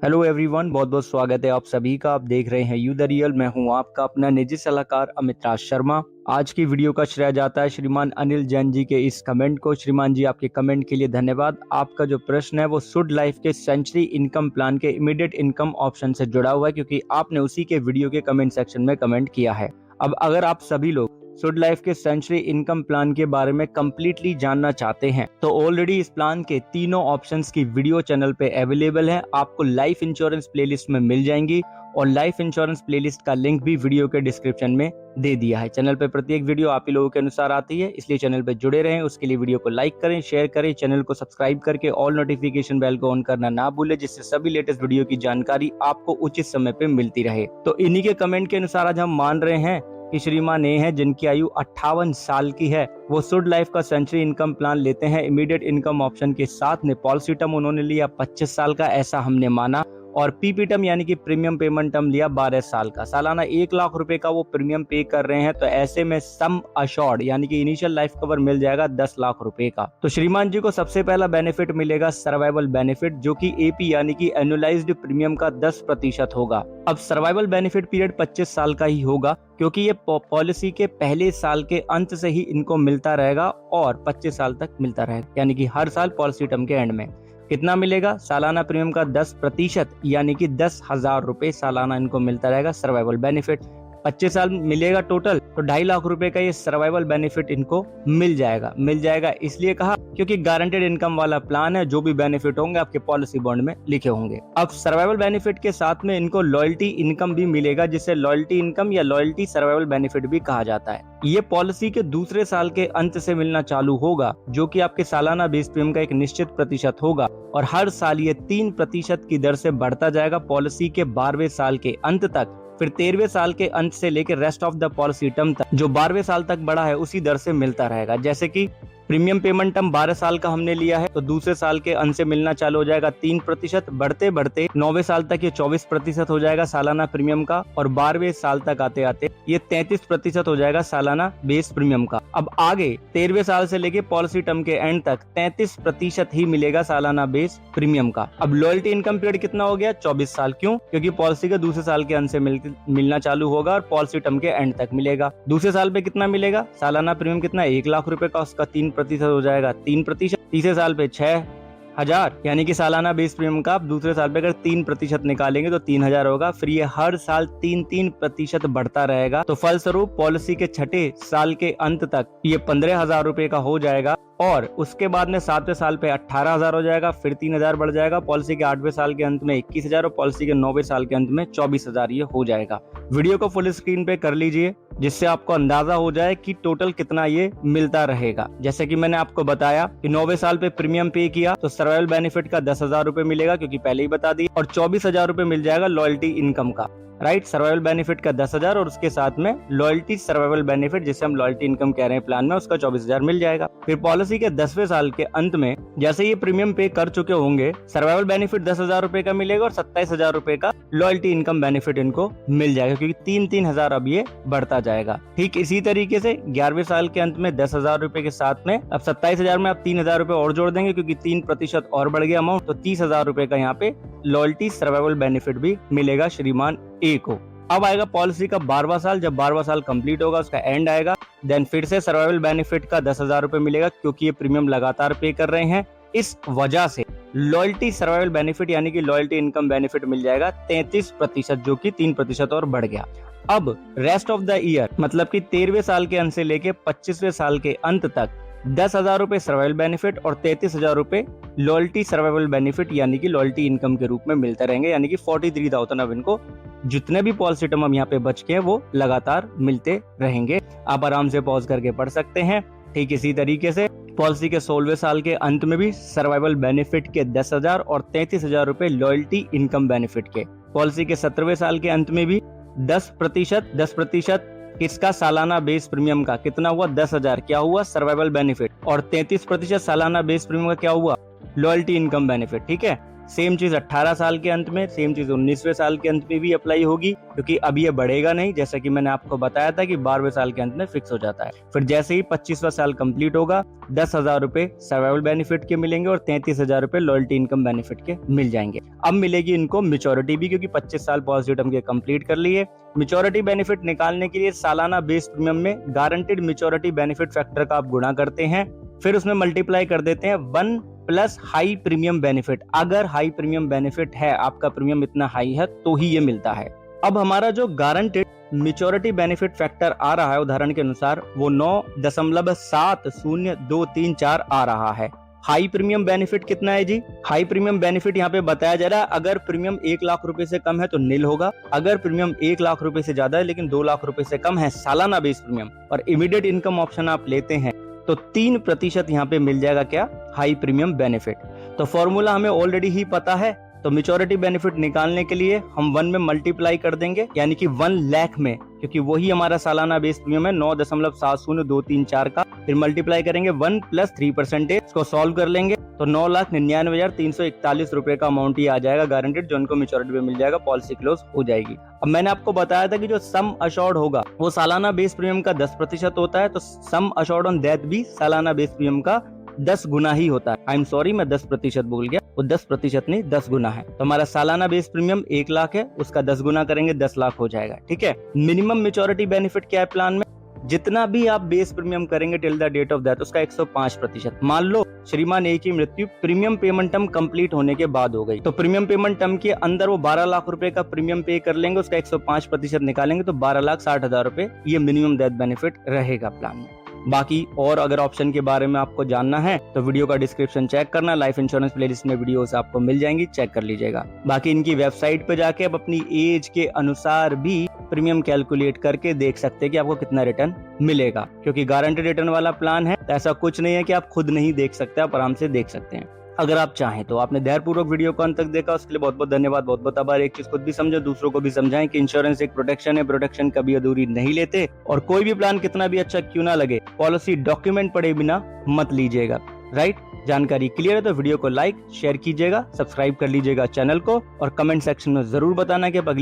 Hello everyone, बहुत बहुत स्वागत है आप सभी का। आप देख रहे हैं यू द रियल। मैं हूं आपका अपना निजी सलाहकार अमित राज शर्मा। आज की वीडियो का श्रेय जाता है श्रीमान अनिल जैन जी के इस कमेंट को। श्रीमान जी, आपके कमेंट के लिए धन्यवाद। आपका जो प्रश्न है वो सुड लाइफ के सेंचुरी इनकम प्लान के इमीडिएट इनकम ऑप्शन से जुड़ा हुआ है, क्योंकि आपने उसी के वीडियो के कमेंट सेक्शन में कमेंट किया है। अब अगर आप सभी लोग सुड लाइफ के सेंचुरी इनकम प्लान के बारे में कंप्लीटली जानना चाहते हैं तो ऑलरेडी इस प्लान के तीनों ऑप्शंस की वीडियो चैनल पे अवेलेबल है। आपको लाइफ इंश्योरेंस प्लेलिस्ट में मिल जाएंगी और लाइफ इंश्योरेंस प्लेलिस्ट का लिंक भी वीडियो के डिस्क्रिप्शन में दे दिया है। चैनल पे प्रत्येक वीडियो आप ही लोगों के अनुसार आती है, इसलिए चैनल पे जुड़े रहें। उसके लिए वीडियो को लाइक करें, शेयर करें, चैनल को सब्सक्राइब करके ऑल नोटिफिकेशन बेल को ऑन करना ना भूलें, जिससे सभी लेटेस्ट वीडियो की जानकारी आपको उचित समय पे मिलती रहे। तो इन्हीं के कमेंट के अनुसार आज हम मान रहे हैं कि श्रीमान ए है, जिनकी आयु 58 साल की है, वो सुड लाइफ का सेंचुरी इनकम प्लान लेते हैं इमीडिएट इनकम ऑप्शन के साथ में। पॉलिसी टर्म उन्होंने लिया 25 साल का, ऐसा हमने माना, और पीपी टर्म यानी कि प्रीमियम पेमेंट टर्म लिया 12 साल का। सालाना 1 लाख रुपए का वो प्रीमियम पे कर रहे हैं, तो ऐसे में सम अशोर्ड यानी कि इनिशियल लाइफ कवर मिल जाएगा 10 लाख रुपए का। तो श्रीमान जी को सबसे पहला बेनिफिट मिलेगा सर्वाइवल बेनिफिट, जो कि एपी यानी कि एनुअलाइज्ड प्रीमियम का 10% होगा। अब सर्वाइवल बेनिफिट पीरियड 25 साल का ही होगा, क्योंकि ये पॉलिसी के पहले साल के अंत से ही इनको मिलता रहेगा और 25 साल तक मिलता रहेगा, यानी कि हर साल पॉलिसी टर्म के एंड में कितना मिलेगा। सालाना प्रीमियम का 10% यानी कि 10,000 रुपए सालाना इनको मिलता रहेगा सर्वाइवल बेनिफिट। 25 साल मिलेगा टोटल, तो 2.5 लाख रुपए का ये सर्वाइवल बेनिफिट इनको मिल जाएगा। इसलिए कहा क्योंकि गारंटेड इनकम वाला प्लान है, जो भी बेनिफिट होंगे आपके पॉलिसी बॉन्ड में लिखे होंगे। अब सर्वाइवल बेनिफिट के साथ में इनको लॉयल्टी इनकम भी मिलेगा, जिसे लॉयल्टी इनकम या लॉयल्टी सर्वाइवल बेनिफिट भी कहा जाता है। ये पॉलिसी के दूसरे साल के अंत से मिलना चालू होगा, जो कि आपके सालाना बेस प्रीमियम का एक निश्चित प्रतिशत होगा, और हर साल ये 3% की दर से बढ़ता जाएगा पॉलिसी के 12वें साल के अंत तक। फिर 13वें साल के अंत से लेकर rest of the policy term तक जो 12वें साल तक बढ़ा है उसी दर से मिलता रहेगा। जैसे कि प्रीमियम पेमेंट टर्म 12 साल का हमने लिया है, तो दूसरे साल के अंत से मिलना चालू हो जाएगा 3%, बढ़ते बढ़ते 9वें साल तक ये 24% हो जाएगा सालाना प्रीमियम का, और 12वें साल तक आते आते ये 33% हो जाएगा सालाना बेस प्रीमियम का। अब आगे 13वें साल से लेके पॉलिसी टर्म के एंड तक 33% ही मिलेगा सालाना बेस प्रीमियम का। अब लॉयल्टी इनकम पीरियड कितना हो गया? 24 साल। क्यों? क्योंकि पॉलिसी के दूसरे साल के अंत से मिलना चालू होगा और पॉलिसी टर्म के एंड तक मिलेगा। दूसरे साल पे कितना मिलेगा? सालाना प्रीमियम कितना? 1 लाख रुपए का, उसका 3% हो जाएगा 3%। तीसरे साल पे 6,000, यानी कि सालाना बेस प्रीमियम का आप दूसरे साल पे अगर 3% निकालेंगे तो 3,000 होगा। फिर ये हर साल 3% बढ़ता रहेगा, तो फलस्वरूप पॉलिसी के 6ठे साल के अंत तक ये 15,000 रुपए का हो जाएगा, और उसके बाद में 7वें साल पे 18,000 हो जाएगा। फिर 3,000 बढ़ जाएगा, पॉलिसी के 8वें साल के अंत में 21,000 और पॉलिसी के 9वें साल के अंत में 24,000 ये हो जाएगा। वीडियो को फुल स्क्रीन पे कर लीजिए, जिससे आपको अंदाजा हो जाए कि टोटल कितना ये मिलता रहेगा। जैसे कि मैंने आपको बताया कि 9वें साल पे प्रीमियम पे किया तो सर्वाइवल बेनिफिट का 10,000 रुपए मिलेगा, क्योंकि पहले ही बता दी, और 24,000 रुपए मिल जाएगा लॉयल्टी इनकम का। राइट, सर्वाइवल बेनिफिट का 10,000 और उसके साथ में लॉयल्टी सर्वाइवल बेनिफिट, जिसे हम लॉयल्टी इनकम कह रहे हैं प्लान में, उसका 24,000 मिल जाएगा। फिर पॉलिसी के 10वें साल के अंत में जैसे ये प्रीमियम पे कर चुके होंगे, सर्वाइवल बेनिफिट 10,000 रुपए का मिलेगा और 27,000 रुपए का लॉयल्टी इनकम बेनिफिट इनको मिल जाएगा, क्योंकि 3,000 अब ये बढ़ता जाएगा। ठीक इसी तरीके से 11वें साल के अंत में 10,000 रुपए के साथ में अब 27,000 में आप 3,000 रुपए और जोड़ देंगे, क्योंकि 3% और बढ़ गया अमाउंट, तो 30,000 रुपए का यहाँ पे लॉयल्टी सर्वाइवल बेनिफिट भी मिलेगा श्रीमान ए को। अब आएगा पॉलिसी का 12वां साल। जब 12वां साल कंप्लीट होगा, उसका एंड आएगा, देन फिर से सर्वाइवल बेनिफिट का 10,000 रुपए मिलेगा, क्योंकि ये प्रीमियम लगातार पे कर रहे हैं। इस वजह से लॉयल्टी सर्वाइवल बेनिफिट यानी कि लॉयल्टी इनकम बेनिफिट मिल जाएगा 33%, जो कि 3% और बढ़ गया। अब रेस्ट ऑफ द ईयर मतलब कि 13वें साल के अंत से लेके 25वें साल के अंत तक 10,000 रुपए सर्वाइवल बेनिफिट और 33,000 रुपए लॉयल्टी सर्वाइवल बेनिफिट यानी कि लॉयल्टी इनकम के रूप में मिलते रहेंगे, यानी कि 43,000 अब इनको जितने भी पॉलिसी टर्म हम यहाँ पे बच के हैं वो लगातार मिलते रहेंगे। आप आराम से पॉज करके पढ़ सकते हैं। ठीक इसी तरीके से पॉलिसी के 16वें साल के अंत में भी सर्वाइवल बेनिफिट के 10,000 और 33,000 रुपए लॉयल्टी इनकम बेनिफिट के। पॉलिसी के 17वें साल के अंत में भी 10% इसका सालाना बेस प्रीमियम का कितना हुआ? 10,000 क्या हुआ? सर्वाइवल बेनिफिट, और 33% सालाना बेस प्रीमियम का क्या हुआ? Loyalty income benefit. ठीक है, सेम चीज 18 साल के अंत में, सेम चीज 19वें साल के अंत में भी अप्लाई होगी, क्योंकि अब ये बढ़ेगा नहीं, जैसा कि मैंने आपको बताया था कि 12वें साल के अंत में फिक्स हो जाता है। फिर जैसे ही 25वां साल कंप्लीट होगा, 10,000 रुपए सर्वाइवल बेनिफिट के मिलेंगे और 33,000 रुपए लॉयल्टी इनकम बेनिफिट के मिल जाएंगे। अब मिलेगी इनको मेच्योरिटी भी, क्योंकि 25 साल पॉलिसी टर्म के कंप्लीट कर लिए। मेच्योरिटी बेनिफिट निकालने के लिए सालाना बेस प्रीमियम में गारंटेड मेच्योरिटी बेनिफिट फैक्टर का आप गुणा करते हैं, फिर उसमें मल्टीप्लाई कर देते हैं 1 प्लस हाई प्रीमियम बेनिफिट। अगर हाई प्रीमियम बेनिफिट है, आपका प्रीमियम इतना हाई है, तो ही ये मिलता है। अब हमारा जो गारंटेड मेच्योरिटी बेनिफिट फैक्टर आ रहा है उदाहरण के अनुसार, वो 9.70234 आ रहा है। हाई प्रीमियम बेनिफिट कितना है जी? हाई प्रीमियम बेनिफिट यहाँ पे बताया जा रहा है, अगर प्रीमियम 1 लाख रुपए से कम है तो नील होगा, अगर प्रीमियम 1 लाख रुपए से ज्यादा है लेकिन 2 लाख रुपए से कम है सालाना बेस प्रीमियम और इमीडिएट इनकम ऑप्शन आप लेते हैं, तो 3% यहाँ पे मिल जाएगा क्या? High premium benefit. तो फॉर्मूला हमें ऑलरेडी ही पता है, तो मेच्योरिटी बेनिफिट निकालने के लिए हम 1 में मल्टीप्लाई कर देंगे, यानी कि 1 लाख में, क्योंकि वही हमारा सालाना बेस प्रीमियम है 9.70234 का। फिर मल्टीप्लाई करेंगे 1 प्लस 3%, इसको सॉल्व कर लेंगे तो 9,99,341 रुपए का अमाउंट ही आ जाएगा गारंटेड, जो उनको मेच्योरिटी पे मिल जाएगा, पॉलिसी क्लोज हो जाएगी। अब मैंने आपको बताया था कि जो सम अश्योर्ड होगा वो सालाना बेस प्रीमियम का 10% होता है, तो सम अश्योर्ड ऑन डेथ भी सालाना बेस प्रीमियम का 10 गुना ही होता है। आई एम सॉरी, मैं 10% बोल गया, वो 10% नहीं 10 गुना है। तो हमारा सालाना बेस प्रीमियम 1 लाख है, उसका 10 गुना करेंगे 10 लाख हो जाएगा। ठीक है। मिनिमम मेच्योरिटी बेनिफिट क्या है प्लान में? जितना भी आप बेस प्रीमियम करेंगे till the date of death, उसका 105%। मान लो श्रीमान ए की मृत्यु प्रीमियम पेमेंट टर्म कंप्लीट होने के बाद हो गई, तो प्रीमियम पेमेंट टर्म के अंदर वो 12 लाख रुपए का प्रीमियम पे कर लेंगे, उसका 105% निकालेंगे तो 12,60,000 रुपए ये मिनिमम डेथ बेनिफिट रहेगा प्लान में। बाकी और अगर ऑप्शन के बारे में आपको जानना है तो वीडियो का डिस्क्रिप्शन चेक करना, लाइफ इंश्योरेंस प्लेलिस्ट में वीडियोस आपको मिल जाएंगी, चेक कर लीजिएगा। बाकी इनकी वेबसाइट पे जाके आप अपनी एज के अनुसार भी प्रीमियम कैलकुलेट करके देख सकते हैं कि आपको कितना रिटर्न मिलेगा, क्योंकि गारंटेड रिटर्न वाला प्लान है, तो ऐसा कुछ नहीं है कि आप खुद नहीं देख सकते, आप आराम से देख सकते हैं अगर आप चाहें तो। आपने धैर्यपूर्वक वीडियो को अंत तक देखा, उसके लिए बहुत बहुत धन्यवाद, बहुत बहुत आभार। एक चीज खुद भी समझो, दूसरों को भी समझाएं कि इंश्योरेंस एक प्रोटेक्शन है, प्रोटेक्शन कभी अधूरी नहीं लेते, और कोई भी प्लान कितना भी अच्छा क्यों ना लगे, पॉलिसी डॉक्यूमेंट पढ़े बिना मत लीजिएगा। राइट? जानकारी क्लियर है तो वीडियो को लाइक शेयर कीजिएगा, सब्सक्राइब कर लीजिएगा चैनल को, और कमेंट सेक्शन में जरूर बताना कि अगली